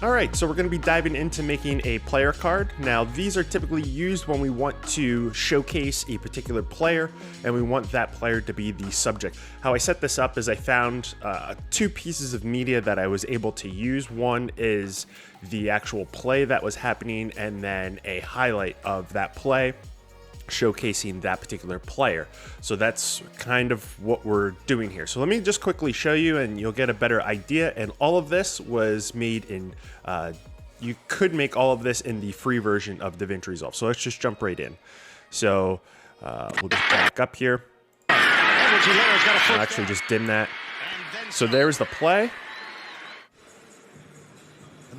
All right, so we're going to be diving into making a player card. Now, these are typically used when we want to showcase a particular player and we want that player to be the subject. How I set this up is I found two pieces of media that I was able to use. One is the actual play that was happening and then a highlight of that play showcasing that particular player. So that's kind of what we're doing here. So let me just quickly show you and you'll get a better idea. And all of this was made in, you could make all of this in the free version of DaVinci Resolve. So let's just jump right in. So we'll just back up here. I'll actually just dim that. So there's the play.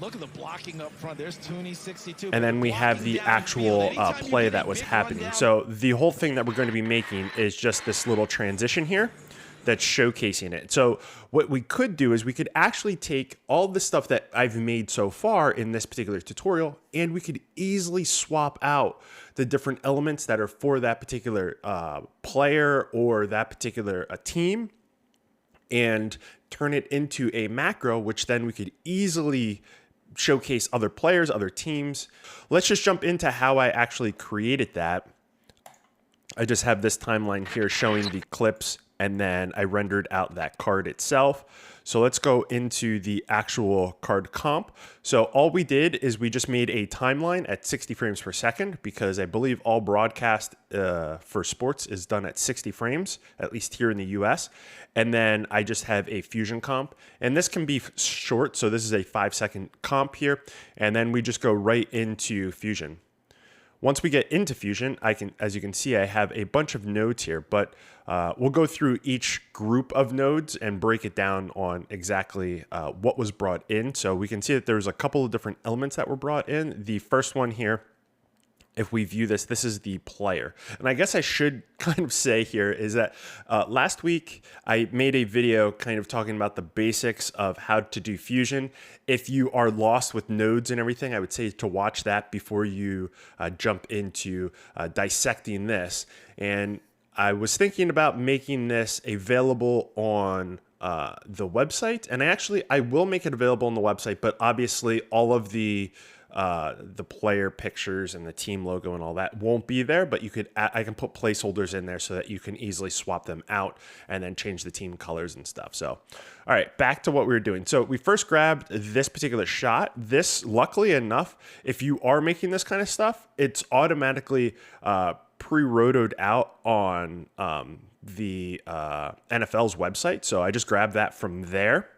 Look at the blocking up front. There's Tooney, 62. And then we have the actual play that was happening. So the whole thing that we're going to be making is just this little transition here that's showcasing it. So what we could do is we could actually take all the stuff that I've made so far in this particular tutorial, and we could easily swap out the different elements that are for that particular player or that particular team and turn it into a macro, which then we could easily showcase other players, other teams. Let's just jump into how I actually created that. I just have this timeline here showing the clips, and then I rendered out that card itself. So let's go into the actual card comp. So all we did is we just made a timeline at 60 frames per second, because I believe all broadcast for sports is done at 60 frames, at least here in the US. And then I just have a fusion comp, and this can be short. So this is a 5-second comp here. And then we just go right into fusion. Once we get into fusion, as you can see, I have a bunch of nodes here, but we'll go through each group of nodes and break it down on exactly what was brought in. So we can see that there's a couple of different elements that were brought in. The first one here, if we view this, this is the player. And I guess I should kind of say here is that last week I made a video kind of talking about the basics of how to do fusion. If you are lost with nodes and everything, I would say to watch that before you jump into dissecting this. And I was thinking about making this available on the website. And I will make it available on the website, but obviously all of the player pictures and the team logo and all that won't be there, but I can put placeholders in there so that you can easily swap them out and then change the team colors and stuff. So, all right, back to what we were doing. So we first grabbed this particular shot. This, luckily enough, if you are making this kind of stuff, it's automatically pre-rotoed out on the NFL's website. So I just grabbed that from there.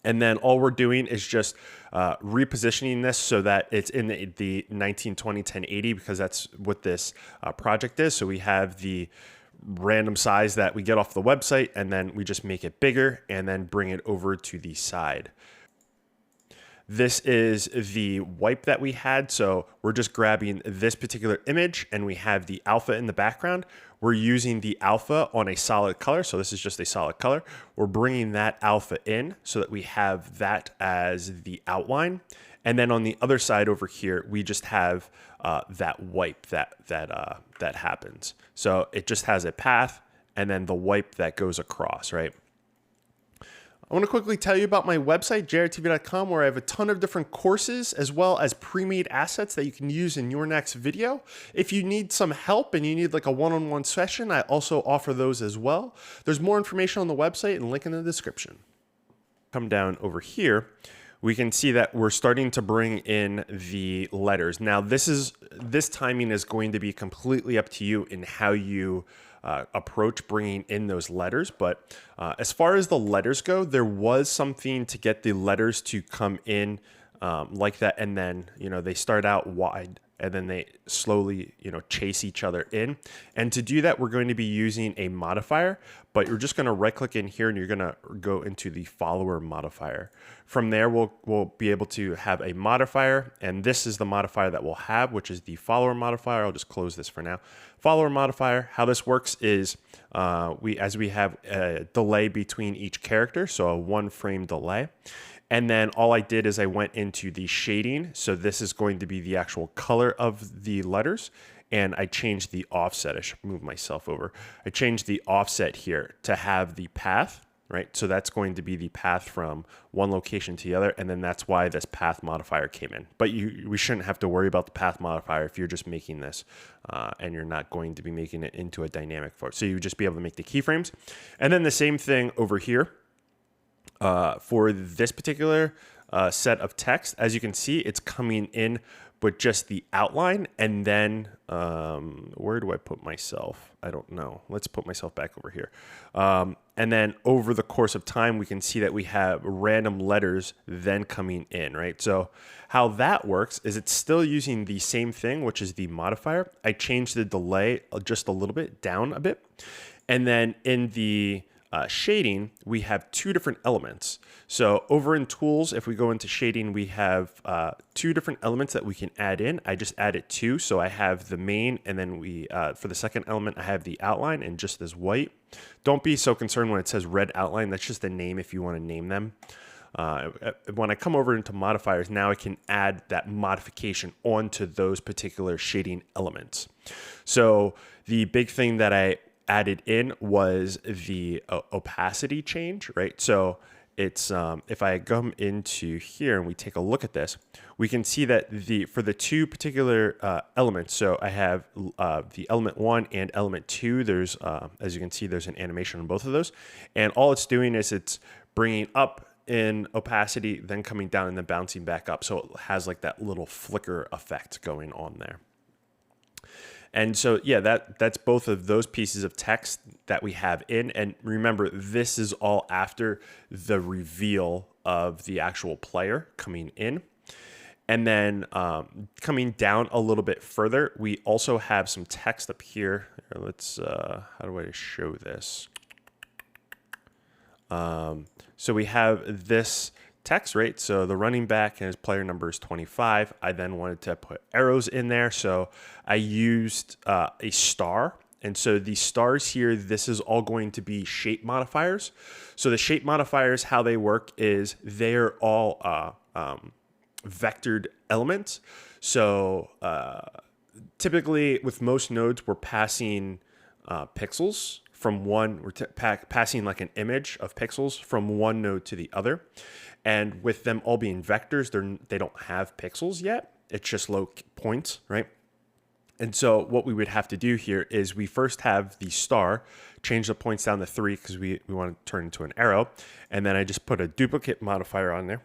And then all we're doing is just repositioning this so that it's in the 1920 1080, because that's what this project is. So we have the random size that we get off the website, and then we just make it bigger and then bring it over to the side. This is the wipe that we had. So we're just grabbing this particular image and we have the alpha in the background. We're using the alpha on a solid color. So this is just a solid color. We're bringing that alpha in so that we have that as the outline. And then on the other side over here, we just have that wipe that happens. So it just has a path and then the wipe that goes across, right? I want to quickly tell you about my website, jrtv.com, where I have a ton of different courses as well as pre-made assets that you can use in your next video. If you need some help and you need like a one-on-one session, I also offer those as well. There's more information on the website and link in the description. Come down over here. We can see that we're starting to bring in the letters. Now, this timing is going to be completely up to you in how you approach bringing in those letters. But as far as the letters go, there was something to get the letters to come in like that. And then, they start out wide and then they slowly, chase each other in. And to do that, we're going to be using a modifier, but you're just going to right click in here and you're going to go into the follower modifier. From there, we'll be able to have a modifier, and this is the modifier that we'll have, which is the follower modifier. I'll just close this for now. Follower modifier, how this works is as we have a delay between each character, so a 1-frame delay. And then all I did is I went into the shading. So this is going to be the actual color of the letters. And I changed the offset. I should move myself over. I changed the offset here to have the path right? So that's going to be the path from one location to the other, and then that's why this path modifier came in. But we shouldn't have to worry about the path modifier if you're just making this and you're not going to be making it into a dynamic float. So you would just be able to make the keyframes. And then the same thing over here for this particular set of text. As you can see, it's coming in but just the outline, and then where do I put myself? I don't know. Let's put myself back over here. And then over the course of time, we can see that we have random letters then coming in, right? So how that works is it's still using the same thing, which is the modifier. I changed the delay just a little bit, down a bit. And then in the shading, we have two different elements. So over in tools, if we go into shading, we have two different elements that we can add in. I just added two. So I have the main, and then for the second element, I have the outline and just this white. Don't be so concerned when it says red outline. That's just a name if you want to name them. When I come over into modifiers, now I can add that modification onto those particular shading elements. So the big thing that I added in was the opacity change, right? So it's if I come into here and we take a look at this, we can see that for the two particular elements, so I have the element 1 and element 2, there's as you can see, there's an animation on both of those, and all it's doing is it's bringing up in opacity, then coming down and then bouncing back up, so it has like that little flicker effect going on there. And so, yeah, that's both of those pieces of text that we have in. And remember, this is all after the reveal of the actual player coming in. And then coming down a little bit further, we also have some text up here. Let's, how do I show this? So we have this text, right? So the running back and his player number is 25. I then wanted to put arrows in there. So I used a star. And so these stars here, this is all going to be shape modifiers. So the shape modifiers, how they work is they're all vectored elements. So typically with most nodes, we're passing pixels from one, we're passing like an image of pixels from one node to the other. And with them all being vectors, they don't have pixels yet. It's just low points, right? And so what we would have to do here is we first have the star, change the points down to 3 because we want to turn into an arrow. And then I just put a duplicate modifier on there.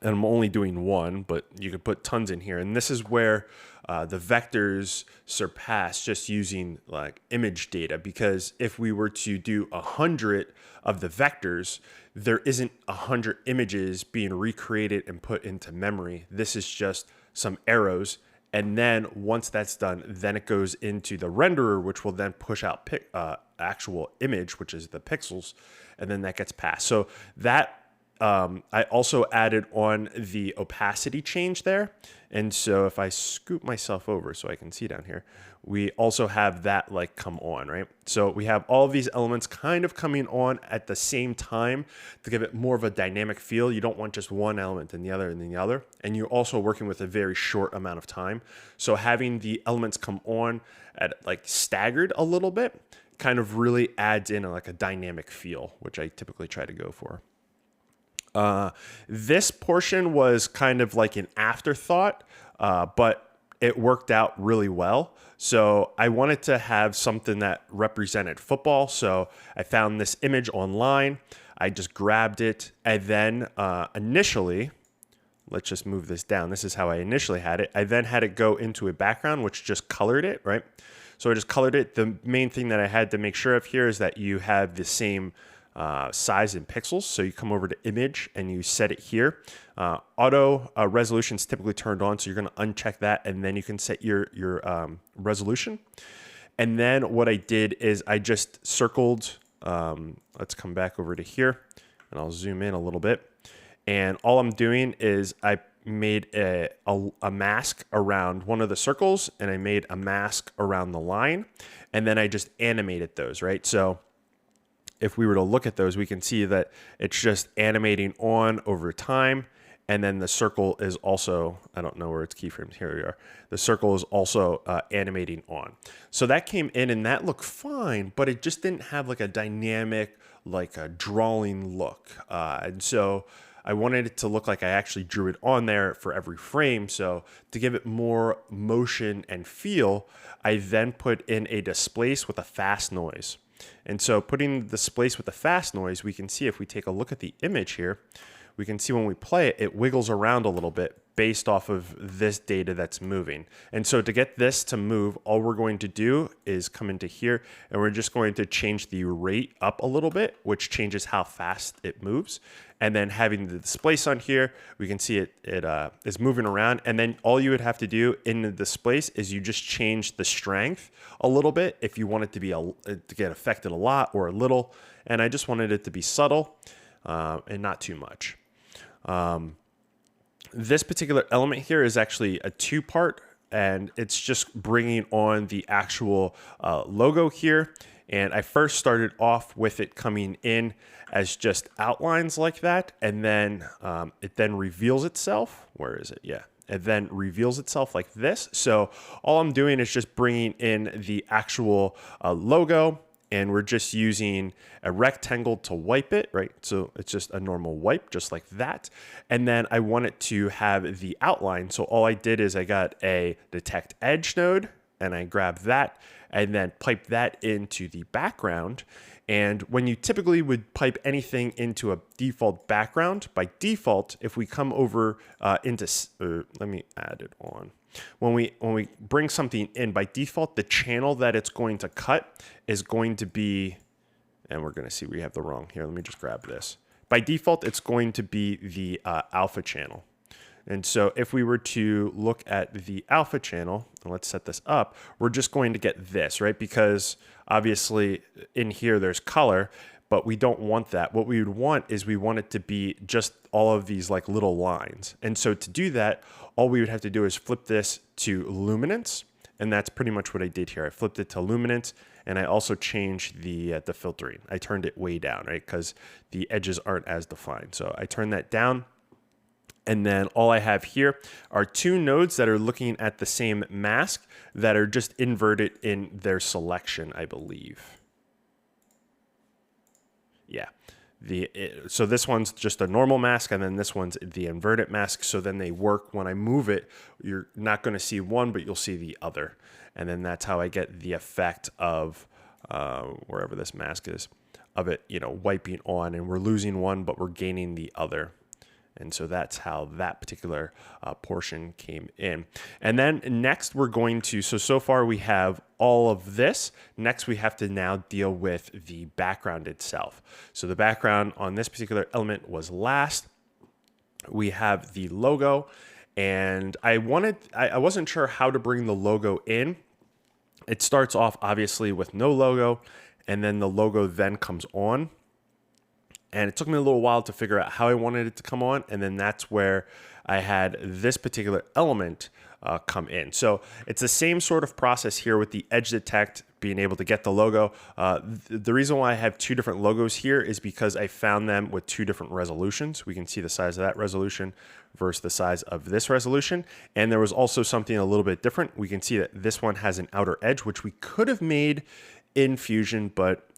And I'm only doing 1, but you could put tons in here. And this is where the vectors surpass just using like image data, because if we were to do 100 of the vectors, there isn't 100 images being recreated and put into memory. This is just some arrows. And then once that's done, then it goes into the renderer, which will then push out actual image, which is the pixels, and then that gets passed. So that I also added on the opacity change there. And so if I scoop myself over so I can see down here, we also have that like come on, right? So we have all of these elements kind of coming on at the same time to give it more of a dynamic feel. You don't want just one element and the other and then the other. And you're also working with a very short amount of time. So having the elements come on at like staggered a little bit kind of really adds in like a dynamic feel, which I typically try to go for. This portion was kind of like an afterthought, but it worked out really well. So I wanted to have something that represented football. So I found this image online. I just grabbed it. And then initially, let's just move this down. This is how I initially had it. I then had it go into a background, which just colored it, right? So I just colored it. The main thing that I had to make sure of here is that you have the same size in pixels. So you come over to image and you set it here. Auto resolution is typically turned on, so you're going to uncheck that, and then you can set your resolution. And then what I did is I just circled. Let's come back over to here, and I'll zoom in a little bit. And all I'm doing is I made a mask around one of the circles, and I made a mask around the line, and then I just animated those, right? So if we were to look at those, we can see that it's just animating on over time. And then the circle is also, I don't know where its keyframes, here we are. The circle is also animating on. So that came in and that looked fine, but it just didn't have like a dynamic like a drawing look. And so I wanted it to look like I actually drew it on there for every frame. So to give it more motion and feel, I then put in a displace with a fast noise. And so putting the displace with the fast noise, we can see if we take a look at the image here, we can see when we play it, it wiggles around a little bit based off of this data that's moving. And so to get this to move, all we're going to do is come into here and we're just going to change the rate up a little bit, which changes how fast it moves. And then having the displace on here, we can see it is moving around. And then all you would have to do in the displace is you just change the strength a little bit if you want it to be to get affected a lot or a little. And I just wanted it to be subtle and not too much. This particular element here is actually a two-part, and it's just bringing on the actual logo here. And I first started off with it coming in as just outlines like that, and then it then reveals itself. Where is it? Yeah. It then reveals itself like this. So all I'm doing is just bringing in the actual logo, and we're just using a rectangle to wipe it, right? So it's just a normal wipe, just like that. And then I want it to have the outline. So all I did is I got a detect edge node, and I grabbed that and then pipe that into the background. And when you typically would pipe anything into a default background, by default, if we come over let me add it on. When we bring something in, by default, the channel that it's going to cut is going to be, and we're going to see we have the wrong here. Let me just grab this. By default, it's going to be the alpha channel. And so if we were to look at the alpha channel, and let's set this up, we're just going to get this, right? Because obviously in here there's color, but we don't want that. What we would want is we want it to be just all of these like little lines. And so to do that, all we would have to do is flip this to luminance. And that's pretty much what I did here. I flipped it to luminance, and I also changed the filtering. I turned it way down, right? Because the edges aren't as defined. So I turned that down. And then all I have here are two nodes that are looking at the same mask that are just inverted in their selection, I believe. Yeah. So this one's just a normal mask, and then this one's the inverted mask. So then they work. When I move it, you're not going to see one, but you'll see the other. And then that's how I get the effect of wherever this mask is, of it, wiping on, and we're losing one, but we're gaining the other. And so that's how that particular portion came in. And then next we're going to, so far we have all of this. Next we have to now deal with the background itself. So the background on this particular element was last. We have the logo, and I wasn't sure how to bring the logo in. It starts off obviously with no logo, and then the logo then comes on. And it took me a little while to figure out how I wanted it to come on. And then that's where I had this particular element come in. So it's the same sort of process here with the edge detect, being able to get the logo. The reason why I have two different logos here is because I found them with two different resolutions. We can see the size of that resolution versus the size of this resolution. And there was also something a little bit different. We can see that this one has an outer edge, which we could have made in Fusion, but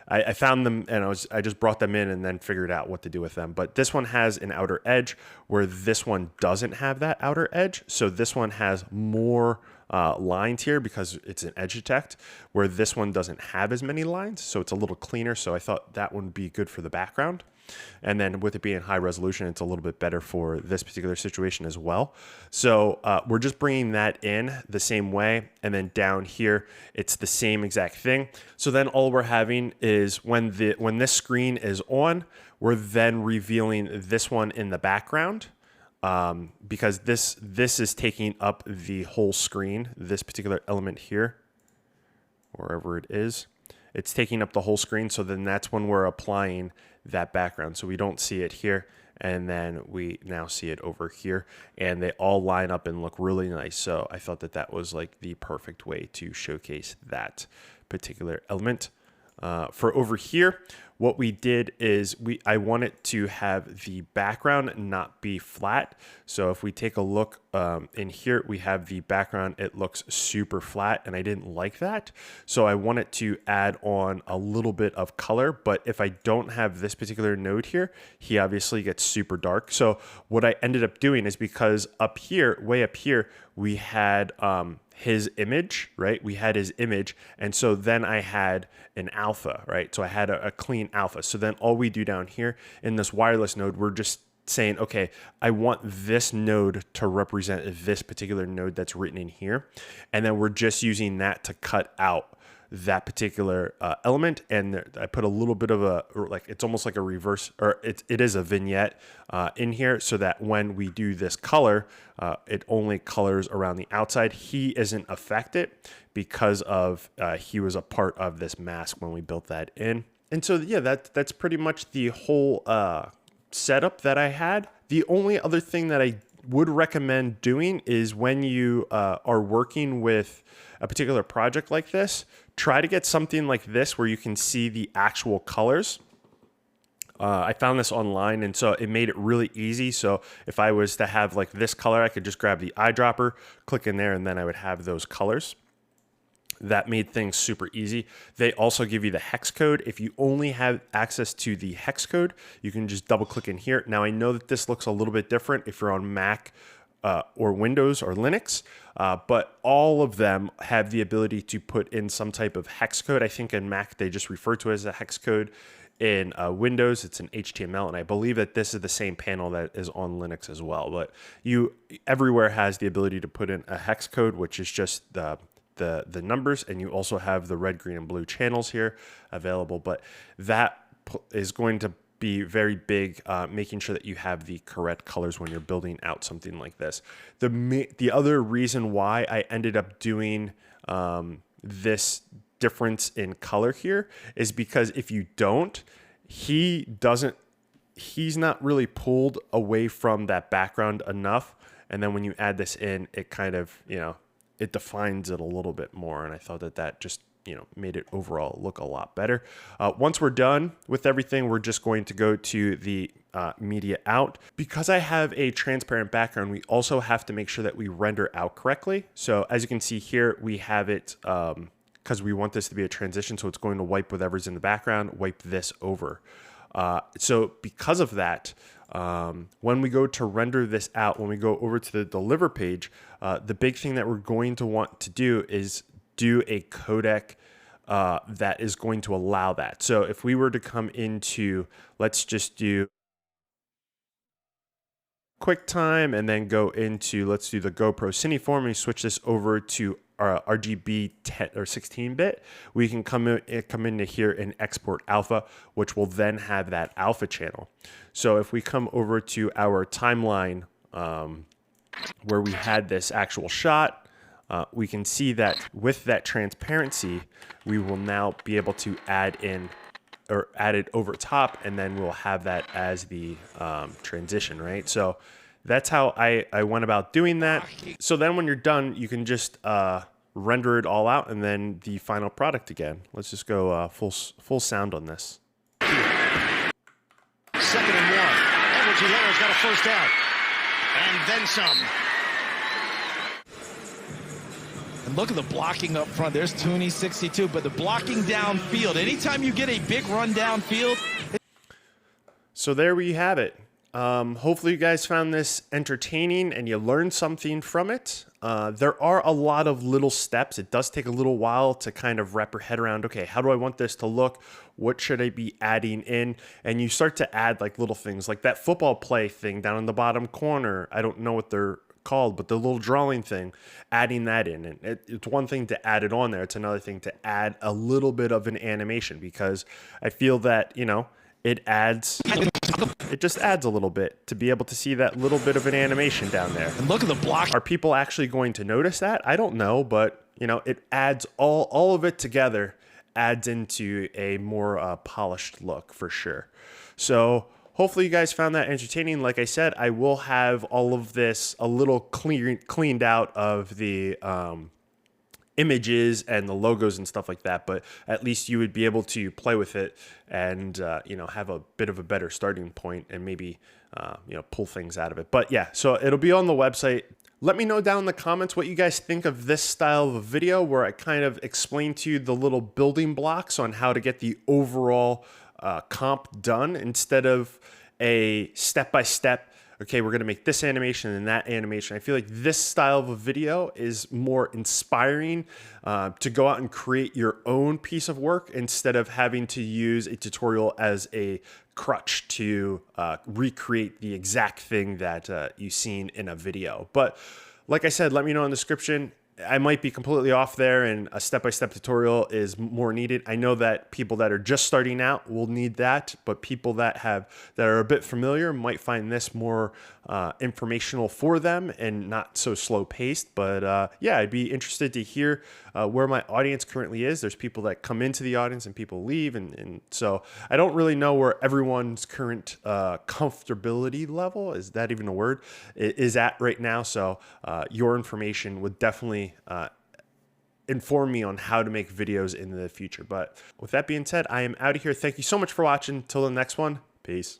I found them, and I just brought them in and then figured out what to do with them. But this one has an outer edge where this one doesn't have that outer edge. So this one has more lines here because it's an edge detect, where this one doesn't have as many lines. So it's a little cleaner. So I thought that would be good for the background. And then with it being high resolution, it's a little bit better for this particular situation as well. So we're just bringing that in the same way. And then down here, it's the same exact thing. So then all we're having is when this screen is on, we're then revealing this one in the background. Because this is taking up the whole screen, this particular element here, wherever it is, it's taking up the whole screen. So then that's when we're applying that background. So we don't see it here, and then we now see it over here, and they all line up and look really nice. So I thought that was like the perfect way to showcase that particular element. For over here, what we did is I want it to have the background not be flat. So if we take a look in here, we have the background, it looks super flat, and I didn't like that. So I want it to add on a little bit of color, but if I don't have this particular node here, he obviously gets super dark. So what I ended up doing is, because up here, way up here, we had his image, right? We had his image. And so then I had an alpha, right? So I had a clean alpha. So then all we do down here in this wireless node, we're just saying, okay, I want this node to represent this particular node that's written in here. And then we're just using that to cut out that particular element. And I put a little bit of a, like, it's almost like a reverse, or it is a vignette in here, so that when we do this color, it only colors around the outside. He isn't affected because of he was a part of this mask when we built that in. And so, yeah, that's pretty much the whole setup that I had. The only other thing that I would recommend doing is, when you are working with a particular project like this, try to get something like this where you can see the actual colors. I found this online, and so it made it really easy. So if I was to have like this color, I could just grab the eyedropper, click in there, and then I would have those colors. That made things super easy. They also give you the hex code. If you only have access to the hex code, you can just double click in here. Now I know that this looks a little bit different if you're on Mac or Windows or Linux, but all of them have the ability to put in some type of hex code. I think in Mac they just refer to it as a hex code. In Windows, it's an HTML, and I believe that this is the same panel that is on Linux as well. But everywhere has the ability to put in a hex code, which is just the numbers, and you also have the red, green, and blue channels here available. But that is going to be very big, making sure that you have the correct colors when you're building out something like this. The other reason why I ended up doing this difference in color here is because if you don't, he's not really pulled away from that background enough. And then when you add this in, it kind of, it defines it a little bit more. And I thought that just, made it overall look a lot better. Once we're done with everything, we're just going to go to the media out. Because I have a transparent background, we also have to make sure that we render out correctly. So as you can see here, we have it, because we want this to be a transition, so it's going to wipe whatever's in the background, wipe this over. So because of that, when we go to render this out, when we go over to the deliver page, the big thing that we're going to want to do is do a codec that is going to allow that. So if we were to come into, let's just do QuickTime and then go into, let's do the GoPro Cineform, and we switch this over to RGB 10 or 16-bit, we can come into here and export alpha, which will then have that alpha channel. So if we come over to our timeline where we had this actual shot, we can see that with that transparency, we will now be able to add in or add it over top, and then we'll have that as the transition, right? So that's how I went about doing that. So then when you're done, you can just render it all out, and then the final product again. Let's just go full sound on this. 2nd and 1. Edwards-Hilaire's got a first down. And then some. And look at the blocking up front. There's Tooney 62, but the blocking downfield. Anytime you get a big run downfield. So there we have it. Hopefully you guys found this entertaining and you learned something from it. There are a lot of little steps. It does take a little while to kind of wrap your head around, okay, how do I want this to look? What should I be adding in? And you start to add like little things like that football play thing down in the bottom corner. I don't know what they're called, but the little drawing thing, adding that in. And it's one thing to add it on there. It's another thing to add a little bit of an animation, because I feel that, it just adds a little bit to be able to see that little bit of an animation down there. And look at the block. Are people actually going to notice that? I don't know, but it adds all of it together, adds into a more polished look for sure. So hopefully you guys found that entertaining. Like I said, I will have all of this a little cleaned out of the images and the logos and stuff like that, but at least you would be able to play with it and have a bit of a better starting point and maybe pull things out of it. But yeah, so it'll be on the website. Let me know down in the comments what you guys think of this style of a video where I kind of explain to you the little building blocks on how to get the overall comp done instead of a step-by-step, okay, we're going to make this animation and that animation. I feel like this style of a video is more inspiring to go out and create your own piece of work instead of having to use a tutorial as a crutch to recreate the exact thing that you've seen in a video. But like I said, let me know in the description. I might be completely off there and a step-by-step tutorial is more needed. I know that people that are just starting out will need that, but people that are a bit familiar might find this more informational for them and not so slow-paced. But yeah, I'd be interested to hear where my audience currently is. There's people that come into the audience and people leave, and so I don't really know where everyone's current comfortability level, is that even a word, is at right now. So your information would definitely inform me on how to make videos in the future. But with that being said, I am out of here. Thank you so much for watching. Till the next one, peace.